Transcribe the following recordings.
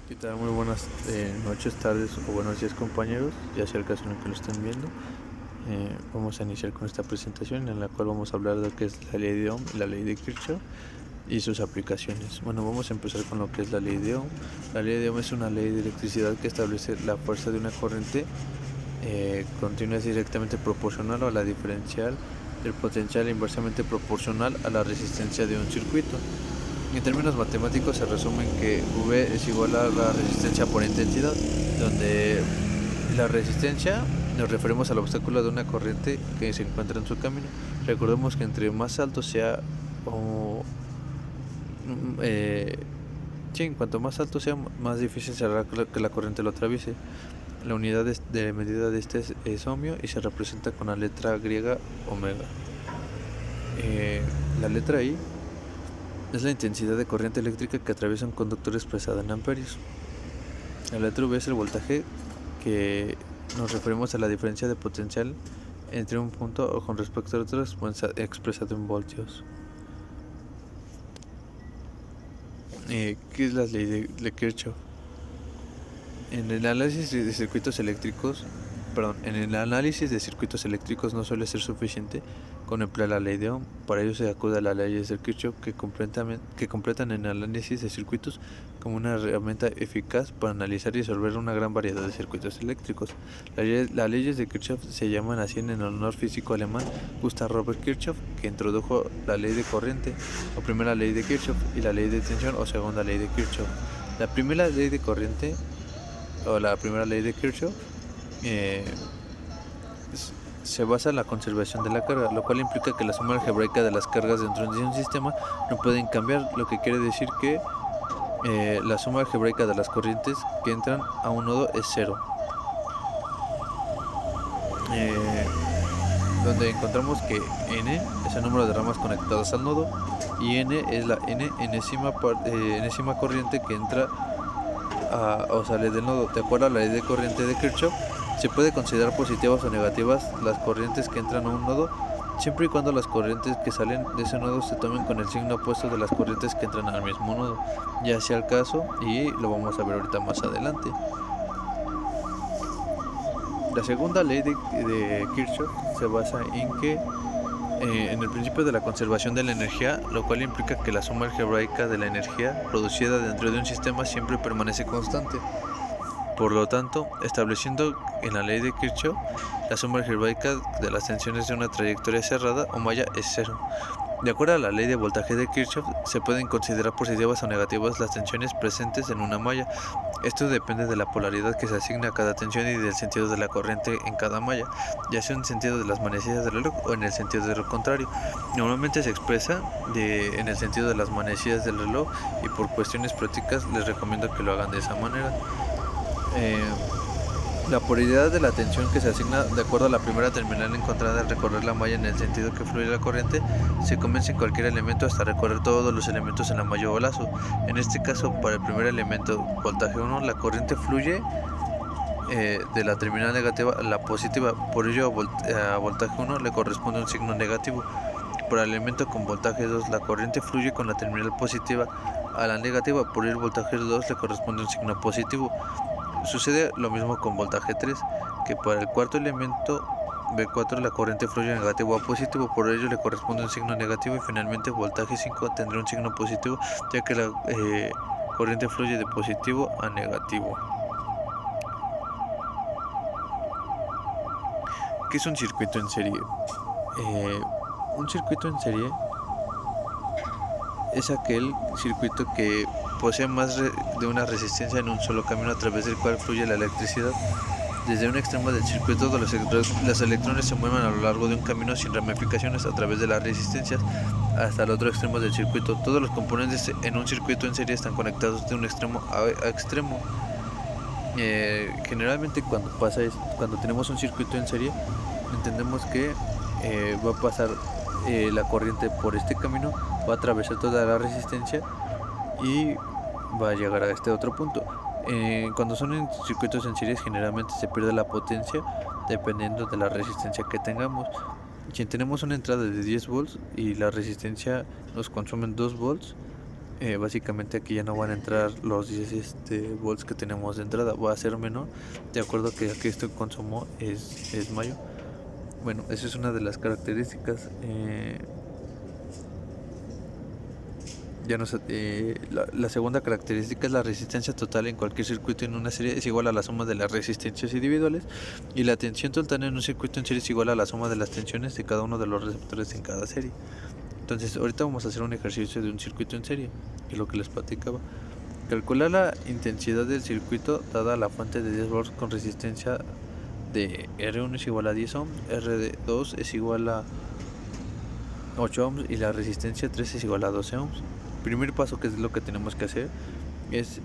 ¿Qué tal? Muy buenas noches, tardes o buenos días, compañeros, ya sea el caso en el que lo estén viendo. Vamos a iniciar con esta presentación en la cual vamos a hablar de lo que es la ley de Ohm y la ley de Kirchhoff y sus aplicaciones. Bueno, vamos a empezar con lo que es la ley de Ohm. La ley de Ohm es una ley de electricidad que establece la fuerza de una corriente continua es directamente proporcional a la diferencial del potencial inversamente proporcional a la resistencia de un circuito. En términos matemáticos se resume en que V es igual a la resistencia por intensidad, donde la resistencia nos referimos al obstáculo de una corriente que se encuentra en su camino. Recordemos que entre más alto sea o sí, en cuanto más alto sea, más difícil será que la corriente lo atraviese. La unidad de medida de este es ohmio y se representa con la letra griega omega. La letra I es la intensidad de corriente eléctrica que atraviesa un conductor expresada en amperios. La letra V es el voltaje, que nos referimos a la diferencia de potencial entre un punto o con respecto a otro expresado en voltios. ¿Qué es la ley de Kirchhoff? En el análisis de circuitos eléctricos no suele ser suficiente con emplear la ley de Ohm. Para ello se acude a las leyes de Kirchhoff que completan el análisis de circuitos como una herramienta eficaz para analizar y resolver una gran variedad de circuitos eléctricos. Las leyes de Kirchhoff se llaman así en honor físico alemán Gustav Robert Kirchhoff, que introdujo la ley de corriente o primera ley de Kirchhoff y la ley de tensión o segunda ley de Kirchhoff. La primera ley de corriente o la primera ley de Kirchhoff se basa en la conservación de la carga, lo cual implica que la suma algebraica de las cargas dentro de un sistema no pueden cambiar, lo que quiere decir que la suma algebraica de las corrientes que entran a un nodo es cero. Donde encontramos que n es el número de ramas conectadas al nodo y n es la enésima corriente que entra o sale del nodo. De acuerdo a la ley de corriente de Kirchhoff, se puede considerar positivas o negativas las corrientes que entran a un nodo, siempre y cuando las corrientes que salen de ese nodo se tomen con el signo opuesto de las corrientes que entran al mismo nodo, ya sea el caso, y lo vamos a ver ahorita más adelante. La segunda ley de Kirchhoff se basa en que en el principio de la conservación de la energía, lo cual implica que la suma algebraica de la energía producida dentro de un sistema siempre permanece constante. Por lo tanto, estableciendo en la ley de Kirchhoff, la suma algebraica de las tensiones de una trayectoria cerrada o malla es cero. De acuerdo a la ley de voltaje de Kirchhoff, se pueden considerar positivas o negativas las tensiones presentes en una malla. Esto depende de la polaridad que se asigna a cada tensión y del sentido de la corriente en cada malla, ya sea en el sentido de las manecillas del reloj o en el sentido de lo contrario. Normalmente se expresa en el sentido de las manecillas del reloj, y por cuestiones prácticas les recomiendo que lo hagan de esa manera. La polaridad de la tensión que se asigna de acuerdo a la primera terminal encontrada al recorrer la malla en el sentido que fluye la corriente se comienza en cualquier elemento hasta recorrer todos los elementos en la malla o lazo. En este caso, para el primer elemento, voltaje 1, la corriente fluye de la terminal negativa a la positiva, por ello a voltaje 1 le corresponde un signo negativo. Para el elemento con voltaje 2, la corriente fluye con la terminal positiva a la negativa, por ello el voltaje 2 le corresponde un signo positivo. Sucede lo mismo con voltaje 3, que para el cuarto elemento V4 la corriente fluye de negativo a positivo, por ello le corresponde un signo negativo, y finalmente voltaje 5 tendrá un signo positivo, ya que la corriente fluye de positivo a negativo. ¿Qué es un circuito en serie? Un circuito en serie es aquel circuito que posee más de una resistencia en un solo camino a través del cual fluye la electricidad. Desde un extremo del circuito, los electrones se mueven a lo largo de un camino sin ramificaciones a través de las resistencias hasta el otro extremo del circuito. Todos los componentes en un circuito en serie están conectados de un extremo a extremo. Generalmente cuando tenemos un circuito en serie, entendemos que va a pasar la corriente por este camino, va a atravesar toda la resistencia y va a llegar a este otro punto. Cuando son en circuitos en series, generalmente se pierde la potencia dependiendo de la resistencia que tengamos. Si tenemos una entrada de 10 volts y la resistencia nos consume 2 volts, Básicamente aquí ya no van a entrar los 10 volts que tenemos de entrada, va a ser menor, de acuerdo que aquí este consumo es mayor. Bueno, esa es una de las características. La segunda característica es la resistencia total en cualquier circuito en una serie es igual a la suma de las resistencias individuales, y la tensión total en un circuito en serie es igual a la suma de las tensiones de cada uno de los receptores en cada serie. Entonces ahorita vamos a hacer un ejercicio de un circuito en serie, que es lo que les platicaba. Calcular la intensidad del circuito dada la fuente de 10 volts con resistencia de R1 es igual a 10 ohms, R2 es igual a 8 ohms y la resistencia 3 es igual a 12 ohms. Primer paso, que es lo que tenemos que hacer, es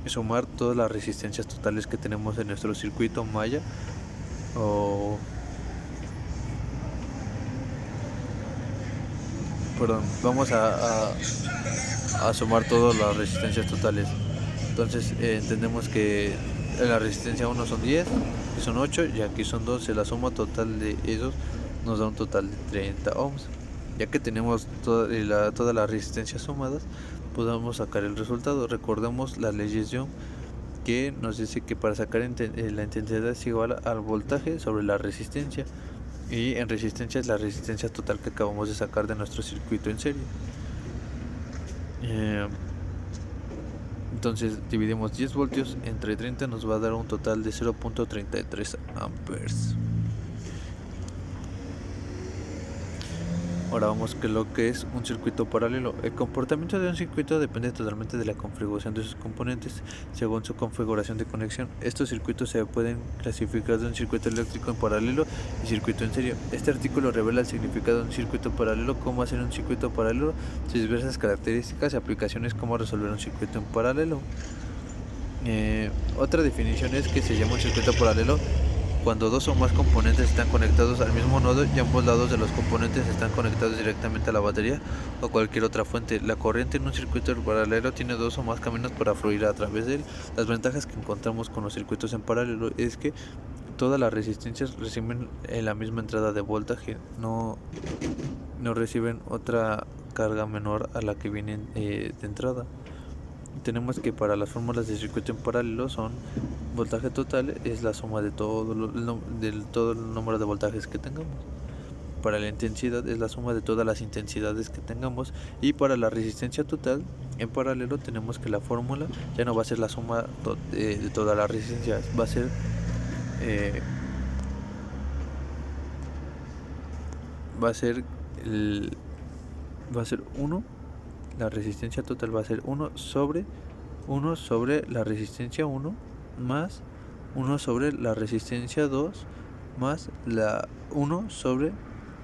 sumar todas las resistencias totales que tenemos en nuestro circuito malla, vamos a sumar todas las resistencias totales. Entonces entendemos que la resistencia 1 son 10, que son 8 y aquí son 12. La suma total de esos nos da un total de 30 ohms. Ya que tenemos todas las resistencias sumadas, podemos sacar el resultado. Recordemos las leyes de Ohm, que nos dice que para sacar la intensidad es igual al voltaje sobre la resistencia, y en resistencia es la resistencia total que acabamos de sacar de nuestro circuito en serie. Entonces dividimos 10 voltios entre 30, nos va a dar un total de 0.33 amperes. Ahora vamos a lo que es un circuito paralelo. El comportamiento de un circuito depende totalmente de la configuración de sus componentes según su configuración de conexión. Estos circuitos se pueden clasificar de un circuito eléctrico en paralelo y circuito en serie. Este artículo revela el significado de un circuito paralelo, cómo hacer un circuito paralelo, sus diversas características y aplicaciones, cómo resolver un circuito en paralelo. Otra definición es que se llama un circuito paralelo cuando dos o más componentes están conectados al mismo nodo y ambos lados de los componentes están conectados directamente a la batería o cualquier otra fuente. La corriente en un circuito paralelo tiene dos o más caminos para fluir a través de él. Las ventajas que encontramos con los circuitos en paralelo es que todas las resistencias reciben la misma entrada de voltaje, no reciben otra carga menor a la que vienen de entrada. Tenemos que para las fórmulas de circuito en paralelo son: voltaje total es la suma de todo el número de voltajes que tengamos. Para la intensidad es la suma de todas las intensidades que tengamos. Y para la resistencia total en paralelo tenemos que la fórmula ya no va a ser la suma de todas las resistencias, va a ser 1. La resistencia total va a ser 1 sobre la resistencia 1 más 1 sobre la resistencia 2 más 1 sobre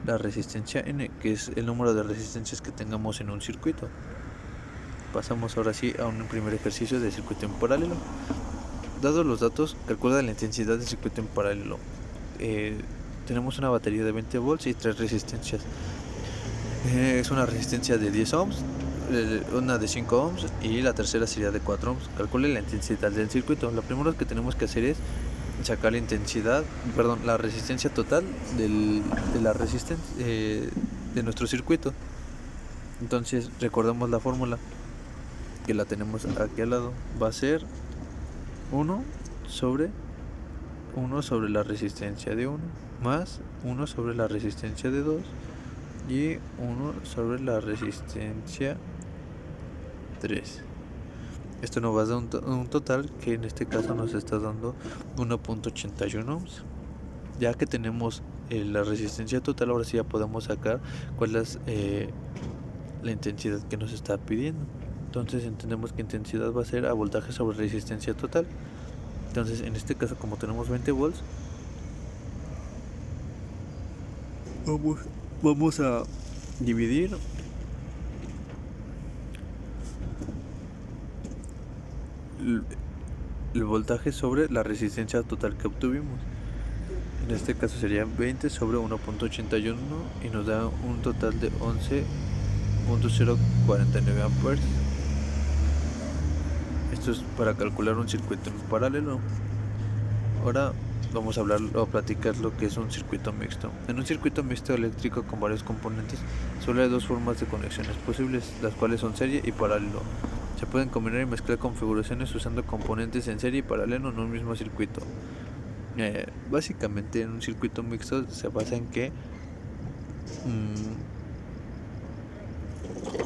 la resistencia n, que es el número de resistencias que tengamos en un circuito. Pasamos ahora sí a un primer ejercicio de circuito en paralelo. Dados los datos, calcula la intensidad del circuito en paralelo. Tenemos una batería de 20 volts y 3 resistencias. Es una resistencia de 10 ohms, una de 5 ohms y la tercera sería de 4 ohms. Calcule la intensidad del circuito. Lo primero que tenemos que hacer es sacar la resistencia total de la resistencia de nuestro circuito. Entonces recordemos la fórmula, que la tenemos aquí al lado. Va a ser 1 sobre la resistencia de 1 más 1 sobre la resistencia de 2 y 1 sobre la resistencia 3. Esto nos va a dar un total que en este caso nos está dando 1.81 ohms. Ya que tenemos la resistencia total, ahora sí ya podemos sacar cuál es la intensidad que nos está pidiendo. Entonces entendemos que intensidad va a ser a voltaje sobre resistencia total. Entonces en este caso, como tenemos 20 volts, vamos a dividir el voltaje sobre la resistencia total que obtuvimos. En este caso sería 20 sobre 1.81 y nos da un total de 11.049 amperes. Esto es para calcular un circuito en paralelo. Ahora vamos a hablar o platicar lo que es un circuito mixto. En un circuito mixto eléctrico con varios componentes solo hay dos formas de conexiones posibles, las cuales son serie y paralelo. Se pueden combinar y mezclar configuraciones usando componentes en serie y paralelo en un mismo circuito. Básicamente en un circuito mixto se basa en que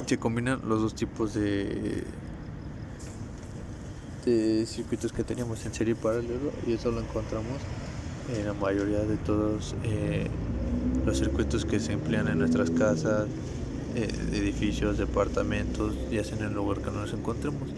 se combinan los dos tipos de circuitos que teníamos en serie y paralelo, y eso lo encontramos en la mayoría de todos los circuitos que se emplean en nuestras casas, edificios, departamentos, ya sea en el lugar que nos encontremos.